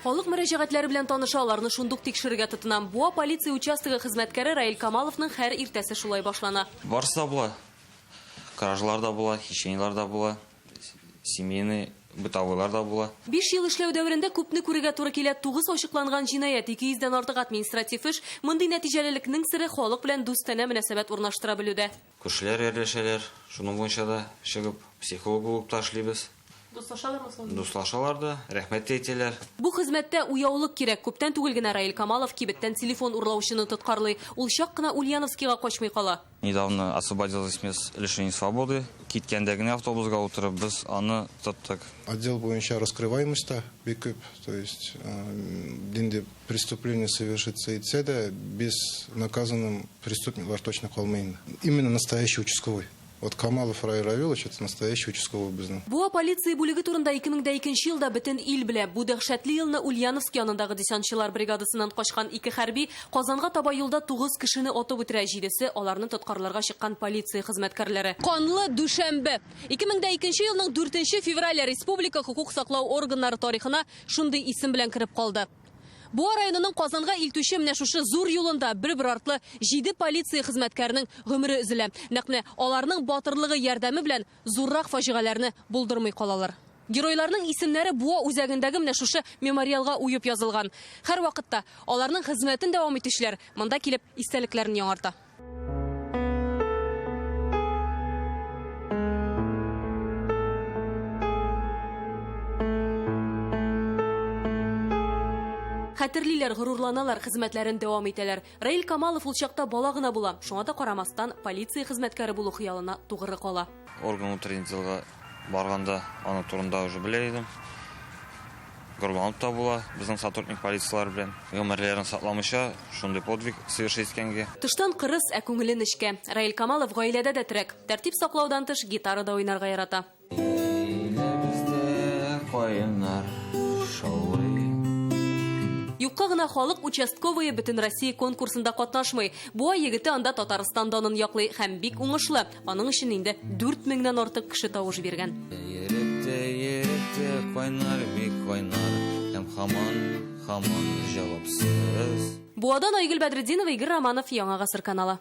Халык мөрәҗәгатьләре белән таныша, аларны шундук тикшерергә тотынам. Буа полиция участогы хезмәткәре Раил Камаловның һәр иртәсе шулай башлана. Барысы да була. Кражалар да була, хищениялар да була, семейный бытовыйлар да була. 5 ел эшләү дәверендә күпне күрергә туры килә. 9 ачыкланган җинаять, 200-дән артык административ эш. Мондый нәтиҗәлелекнең сире халык белән дустана мөнәсәбәт урнаштыра белүдә. Күршеләр әрләшәләр, шуның буенча да чыгып психолог булып ташлыйбыз. Дуслашалар да, рәхмәт әйтәләр. Бу хезмәттә уяулык кирәк. Күптән түгел генә Раил Камалов кибеттән телефон урлаучыны тоткарлый. Ул чак кына Ульяновскийга качмый кала. Недавно освободилась с лишения свободы. Киткәндә генә автобусга утырып без аны тоттык. Отдел буенча раскрываемость бик күп, то есть динде преступление совершится и цеда без наказанным преступник точно калмый. Именно настоящий участковый. Вот Камалов Раил Равилович — это настоящий участковый бизнес. Буа полиция бүлеге турында 2002 елда бөтен ил белә. Бу дәһшәтле елны Ульяновский янындагы десантчылар бригадасыннан качкан 2 хәрби Казанга таба юлда 9 кешене атып үтерә, 7се аларны тоткарларга чыккан полиция хезмәткәрләре. Канлы дүшәмбе. 2002 елның 4 февраль республика хукук саклау органнары тарихына шундый исем белән кирип калды. Буа районының Казанга илтүче менә шушы зур юлында бер артлы 7 полиция хезмәткәренең гомере өзелә. Нәкъ аларның батырлыгы ярдәме белән зуррак фаҗигаләрне булдырмый калалар. Геройларның исемнәре Буа үзәгендәге менә шушы мемориалга уеп язылган. Һәр вакытта аларның хезмәтен дәвам итүчеләр монда килеп истәлекләрен яңарта. Хәтерлиләр, горурланалар, хезмәтләрен дәвам итәләр. Раил Камалов ул чакта бала гына була. Шуңа да карамастан полиция хезмәткәре булу хыялына тугры кала. Орган утреннигылга барганда аны турында уже белә идем. Гурланып та була безнең сотрудник полициялар белән. Гомерләрен сакламыйча шундый подвиг совершить иткәнгә. Тыштан кырыс, ә күңеле нечкә. Раил Камалов гаиләдә дә терәк. Тәртип саклаудан тыш гитара да уйнарга ярата. Юкка гына халык участковые бөтен Россия конкурсында катнашмый. Буа егете анда Татарстан данын яклый һәм бик уңышлы. Аның өчен инде 4000-дән артык кеше тавыш биргән. Еректе кайнар, бик кайнар, һәм һаман җавапсыз. Буадан Айгөл Бәдретдинова, Игорь Романов, Яңа гасыр каналы.